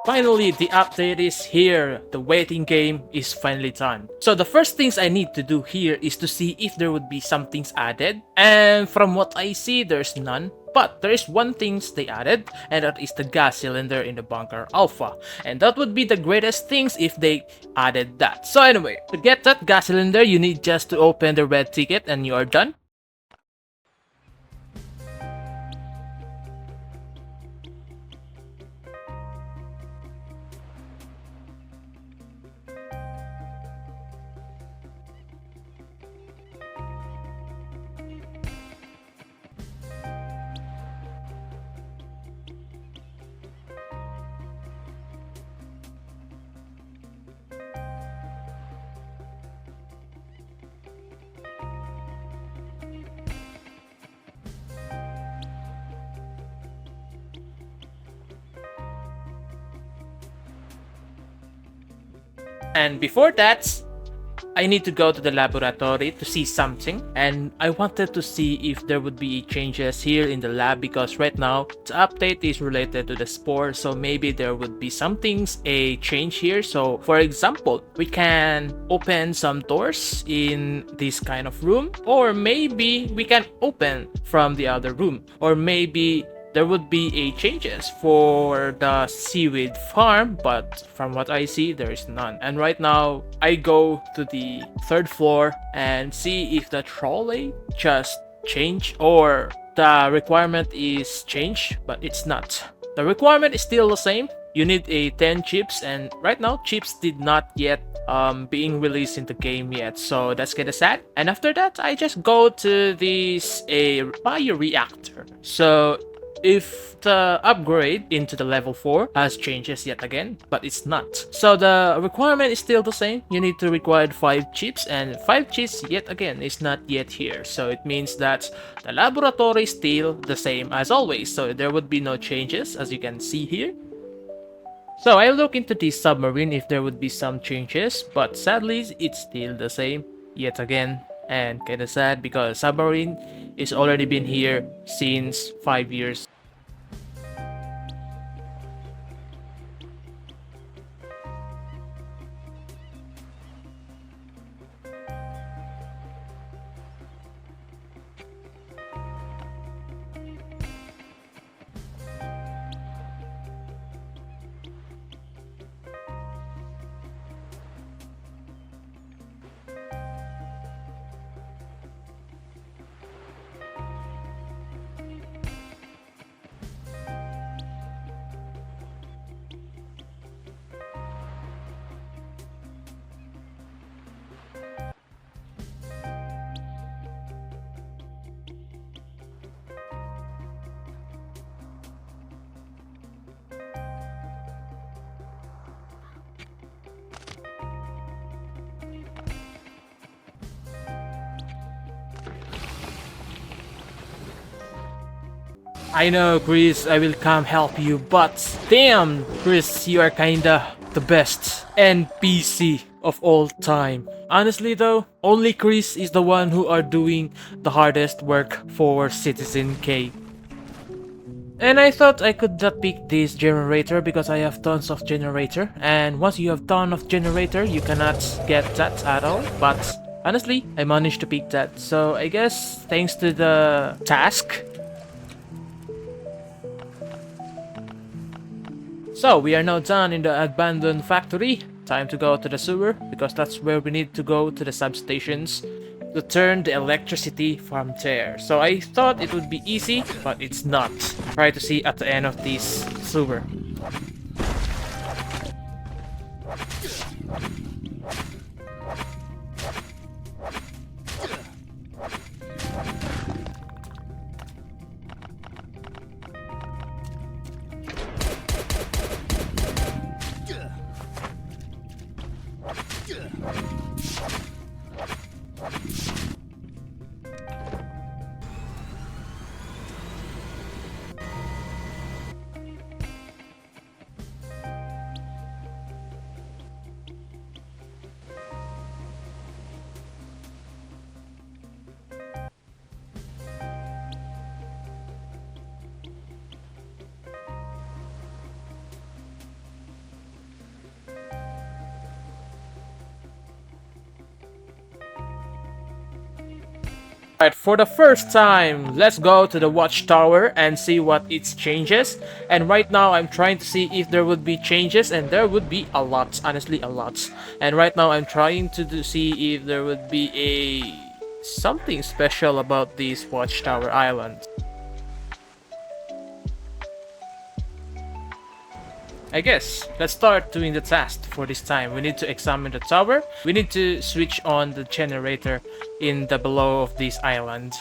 Finally, the update is here. The waiting game is finally done. So the first things I need to do here is to see if there would be some things added. And from what I see, there's none. But there is one thing they added, and that is the gas cylinder in the bunker alpha. And that would be the greatest things if they added that. So anyway, to get that gas cylinder, you need just to open the red ticket and you are done. And before that, I need to go to the laboratory to see something, and I wanted to see if there would be changes here in the lab because right now the update is related to the spore, so maybe there would be some things a change here. So for example, we can open some doors in this kind of room, or maybe we can open from the other room, or maybe there would be a changes for the seaweed farm, but from what I see, there is none. And right now, I go to the third floor and see if the trolley just changed or the requirement is changed, but it's not. The requirement is still the same. You need a 10 chips, and right now chips did not yet being released in the game yet, so that's kinda sad. And after that, I just go to this a bioreactor. So if the upgrade into the level 4 has changes yet again, but it's not. So the requirement is still the same. You need to require 5 chips, and 5 chips yet again is not yet here. So it means that the laboratory is still the same as always. So there would be no changes as you can see here. So I look into the submarine if there would be some changes, but sadly it's still the same yet again. And kinda sad because submarine is already been here since 5 years. I know, Chris, I will come help you, but damn, Chris, you are kinda the best NPC of all time. Honestly though, only Chris is the one who are doing the hardest work for Citizen K. And I thought I could not pick this generator because I have tons of generator, and once you have ton of generator, you cannot get that at all, but honestly, I managed to pick that, so I guess thanks to the task. So we are now done in the abandoned factory. Time to go to the sewer because that's where we need to go to the substations to turn the electricity from there. So I thought it would be easy, but it's not. Try to see at the end of this sewer. Alright, for the first time, let's go to the watchtower and see what its changes. And right now, I'm trying to see if there would be changes, and there would be a lot, honestly, a lot. And right now, I'm trying to see if there would be something special about this watchtower island. I guess, let's start doing the task for this time. We need to examine the tower. We need to switch on the generator in the below of this island.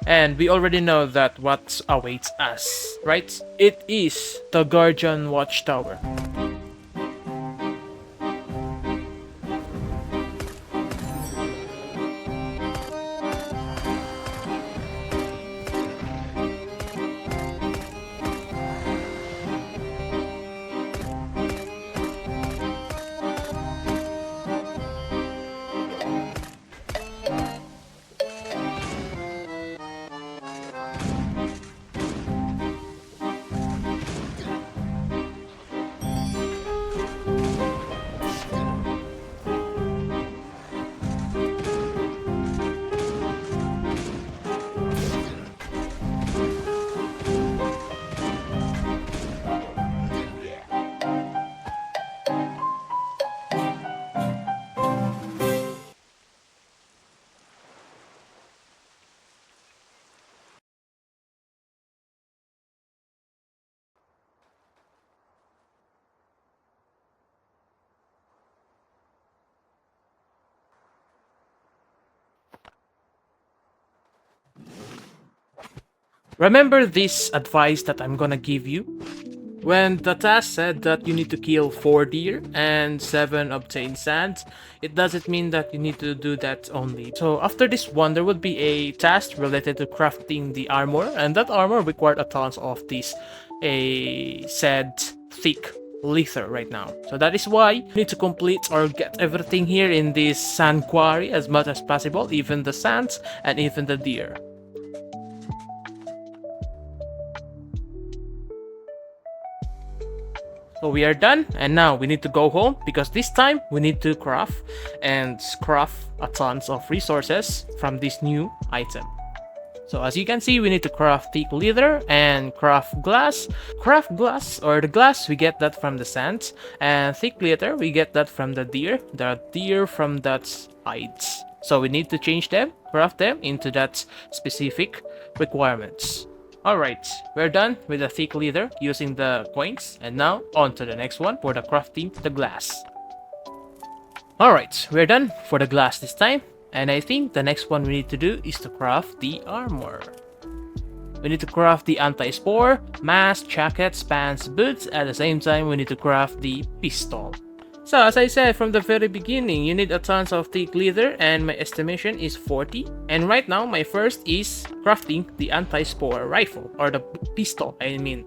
And we already know that what awaits us, right? It is the Guardian Watchtower. Remember this advice that I'm gonna give you? When the task said that you need to kill 4 deer and 7 obtain sand, it doesn't mean that you need to do that only. So after this one, there would be a task related to crafting the armor, and that armor required a ton of this said thick leather right now. So that is why you need to complete or get everything here in this sand quarry as much as possible, even the sands and even the deer. So we are done, and now we need to go home because this time we need to craft a tons of resources from this new item. So as you can see, we need to craft thick leather and craft glass. Craft glass, or the glass, we get that from the sands, and thick leather, we get that from the deer from that hides. So we need to change them, craft them into that specific requirements. Alright, we're done with the thick leather using the coins, and now on to the next one for the crafting the glass. Alright, we're done for the glass this time, and I think the next one we need to do is to craft the armor. We need to craft the anti-spore, mask, jackets, pants, boots. At the same time, we need to craft the pistol. So as I said from the very beginning, you need a tons of thick leather, and my estimation is 40. And right now, my first is crafting the anti-spore rifle, or the pistol, I mean.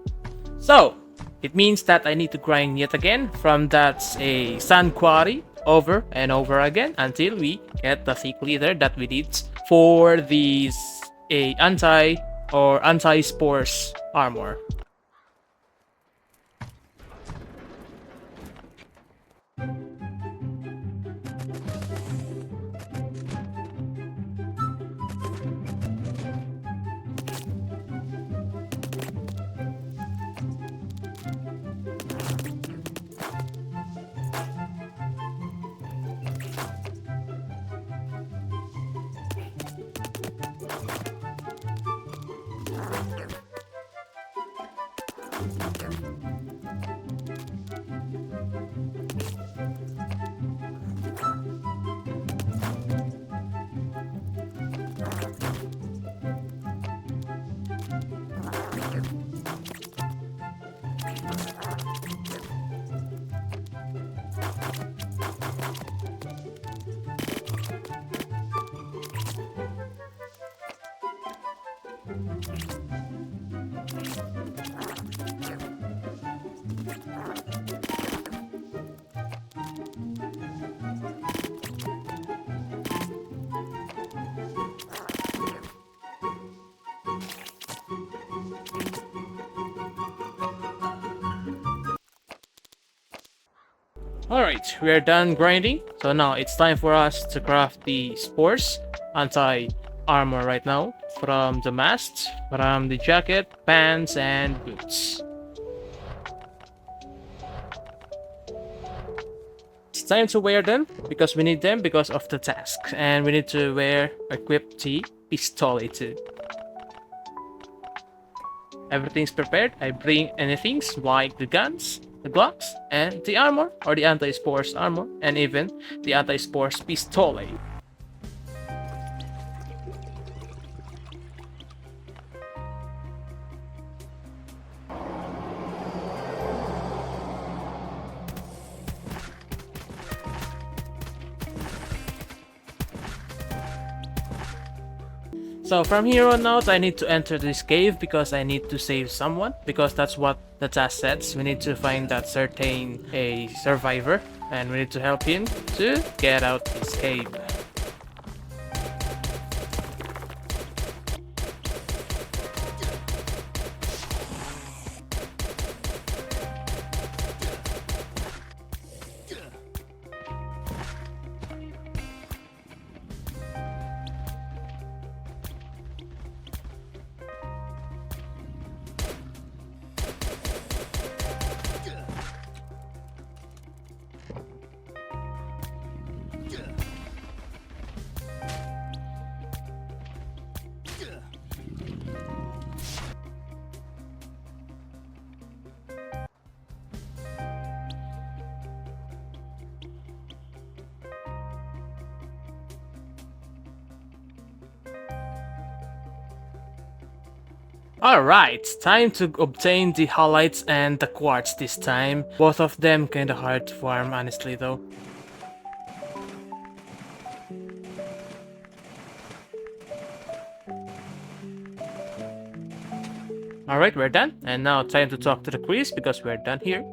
So it means that I need to grind yet again from that sand quarry over and over again until we get the thick leather that we need for these anti-spores armor. Alright, we are done grinding, so now it's time for us to craft the spores. anti-armor right now, from the mask, from the jacket, pants, and boots. It's time to wear them because we need them because of the task, and we need to equip the pistol too. Everything's prepared. I bring anything like the guns, the gloves, and the armor, or the anti-spores armor, and even the anti-spores pistol. So from here on out, I need to enter this cave because I need to save someone, because that's what the task says. We need to find that certain a survivor, and we need to help him to get out this cave. Alright, time to obtain the halites and the quartz this time. Both of them kinda hard to farm, honestly though. Alright, we're done. And now time to talk to the Chris because we're done here.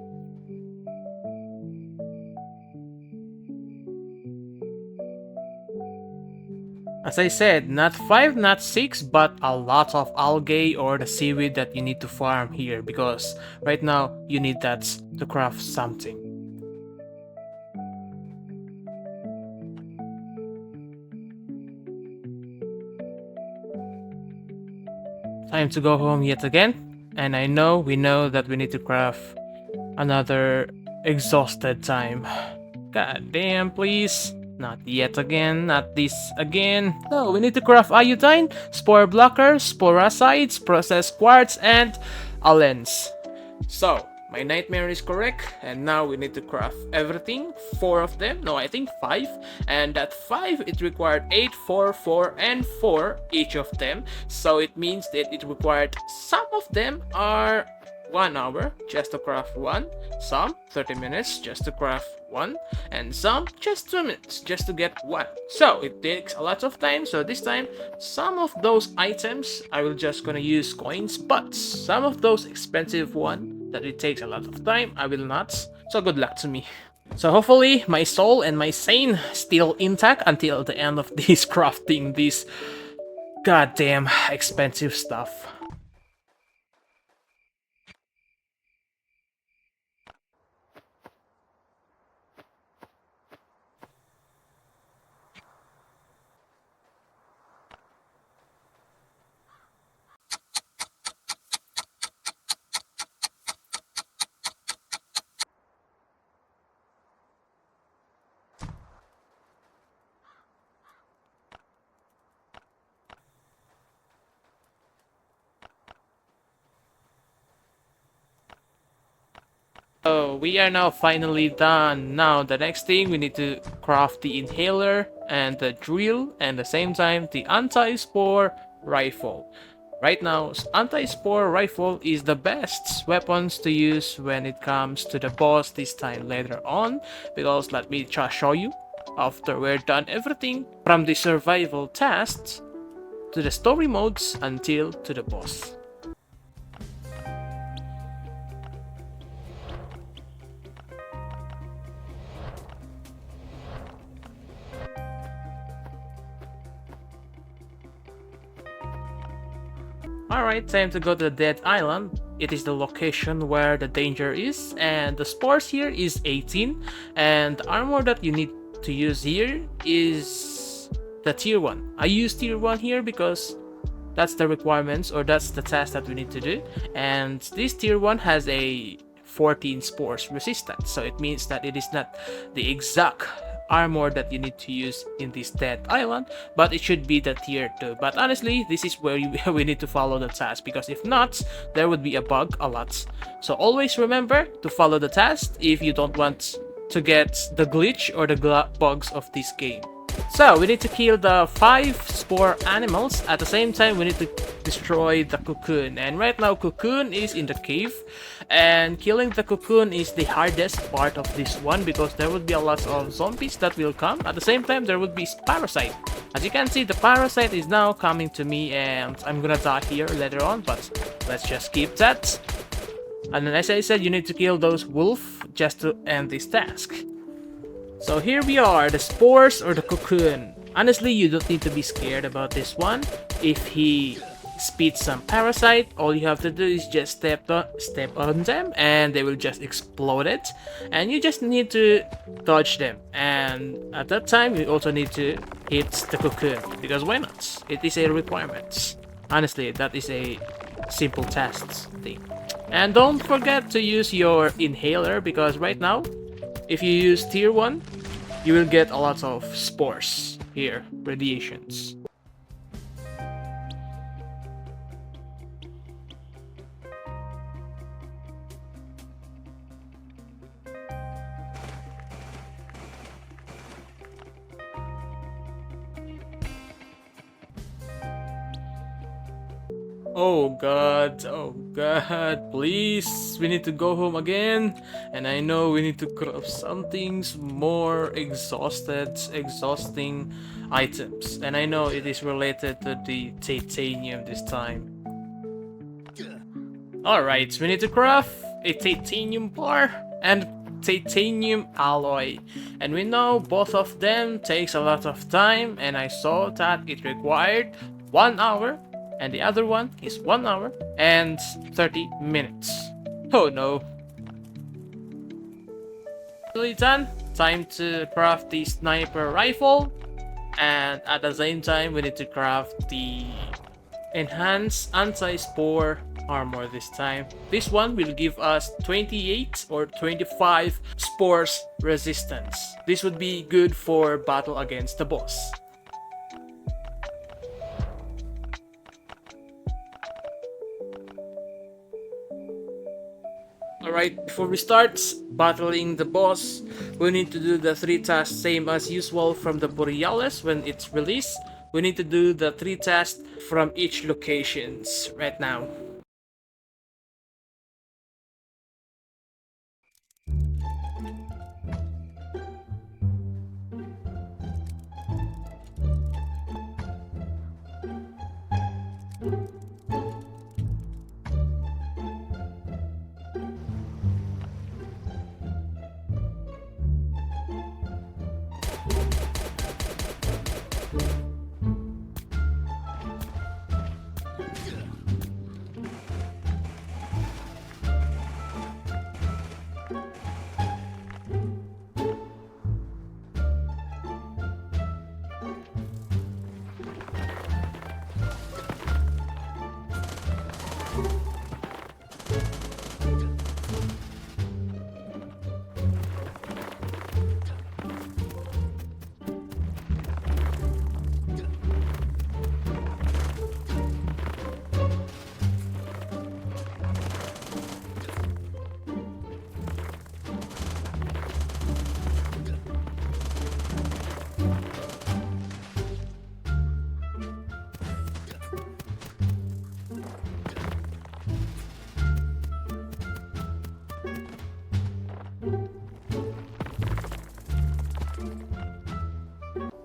As I said, not 5, not 6, but a lot of algae or the seaweed that you need to farm here, because right now you need that to craft something. Time to go home yet again, and we know that we need to craft another exhausted time. God damn, please. Not yet again, not this again. No, we need to craft iodine, spore blockers, sporicides, processed quartz, and a lens. So, my nightmare is correct, and now we need to craft everything. 4 of them, no, I think 5. And that 5, it required 8, 4, 4, and 4, each of them. So it means that it required, some of them are 1 hour just to craft 1, some 30 minutes just to craft 1, and some just 2 minutes just to get 1. So it takes a lot of time. So this time, some of those items I will just gonna use coins, but some of those expensive one that it takes a lot of time, I will not. So good luck to me. So hopefully my soul and my sane still intact until the end of this crafting this goddamn expensive stuff. So we are now finally done. Now the next thing, we need to craft the inhaler and the drill, and at the same time the anti-spore rifle. Right now, anti-spore rifle is the best weapons to use when it comes to the boss this time later on, because let me just show you. After we're done everything from the survival tasks to the story modes until to the boss. Alright, time to go to the Dead Island. It is the location where the danger is, and the spores here is 18, and the armor that you need to use here is the tier 1. I use tier 1 here because that's the requirements, or that's the task that we need to do. And this tier 1 has a 14 spores resistance, so it means that it is not the exact armor that you need to use in this dead island, but it should be the tier 2. But honestly, this is where we need to follow the task, because if not, there would be a bug a lot. So always remember to follow the task if you don't want to get the glitch or the bugs of this game. So we need to kill the 5 spore animals. At the same time, we need to destroy the cocoon. And right now, cocoon is in the cave. And killing the cocoon is the hardest part of this one, because there would be a lot of zombies that will come. At the same time, there would be parasite. As you can see, the parasite is now coming to me, and I'm gonna die here later on. But let's just keep that. And then, as I said, you need to kill those wolf just to end this task. So here we are, the spores or the cocoon. Honestly, you don't need to be scared about this one. If he spits some parasite, all you have to do is just step on them and they will just explode it. And you just need to dodge them. And at that time, you also need to hit the cocoon, because why not? It is a requirement. Honestly, that is a simple task thing. And don't forget to use your inhaler, because right now, if you use tier 1, you will get a lot of spores here, radiations. Oh god, please, we need to go home again. And I know we need to craft some things more exhausting items. And I know it is related to the titanium this time. Alright, we need to craft a titanium bar and titanium alloy. And we know both of them takes a lot of time, and I saw that it required 1 hour. And the other one is 1 hour and 30 minutes. Oh no. Really done. Time to craft the sniper rifle. And at the same time, we need to craft the enhanced anti-spore armor this time. This one will give us 28 or 25 spores resistance. This would be good for battle against the boss. Alright, before we start battling the boss, we need to do the 3 tasks same as usual from the Borealis when it's released. We need to do the 3 tasks from each locations right now.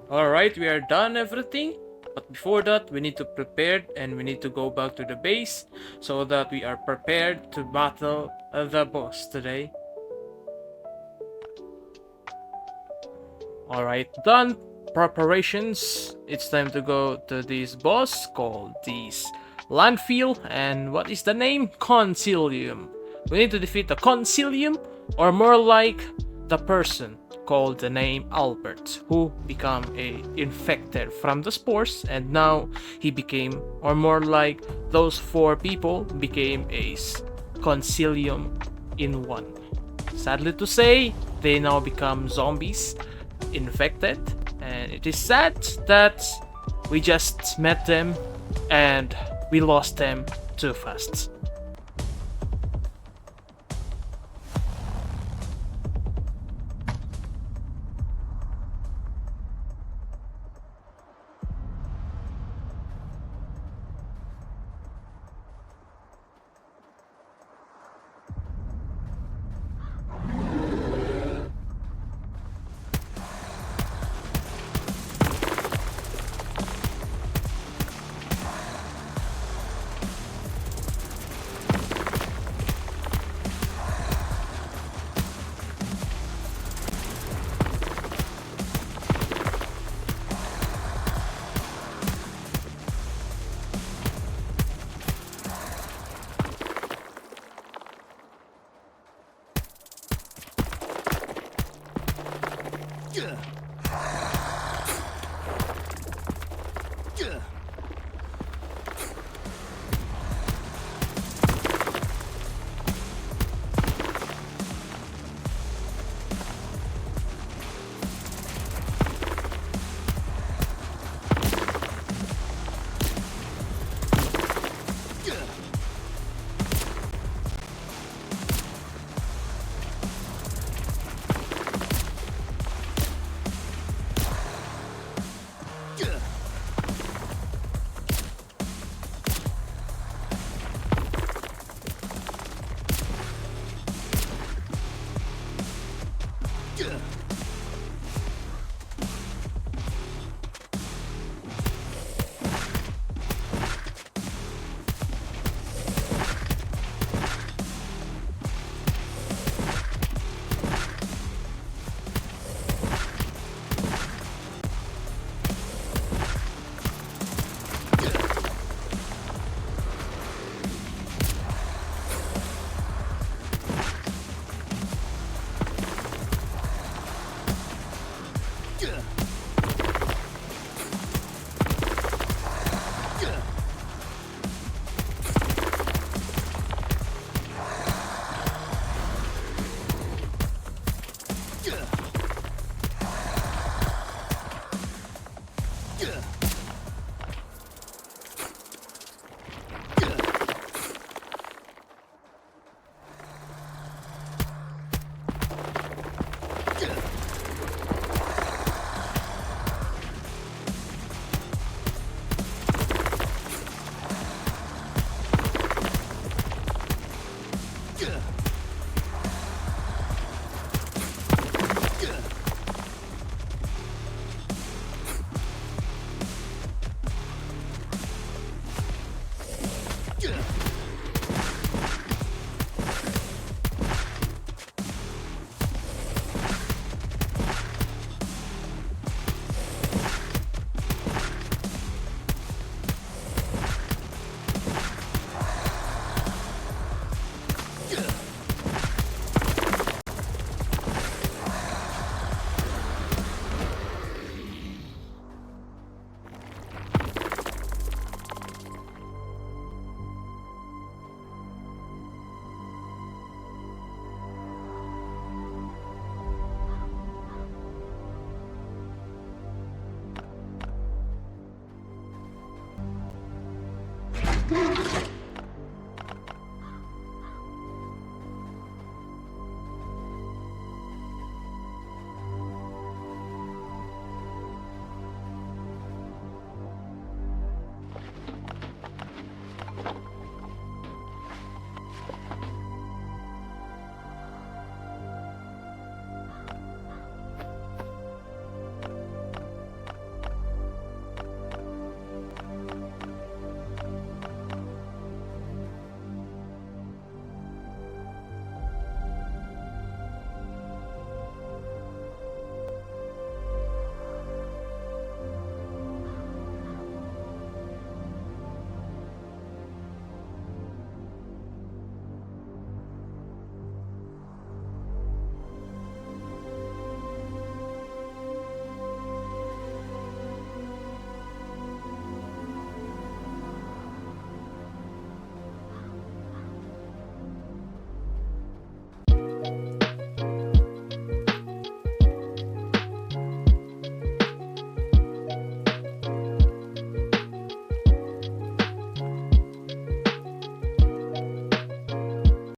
Alright, we are done everything. But before that, we need to prepare and we need to go back to the base so that we are prepared to battle the boss today. Alright, done preparations. It's time to go to this boss called this landfill. And what is the name? Concilium. We need to defeat the Concilium, or more like the person. called the name Albert, who became infected from the spores, and now he became, or more like those 4 people became a concilium in one. Sadly to say, they now become zombies, infected, and it is sad that we just met them and we lost them too fast. Ugh.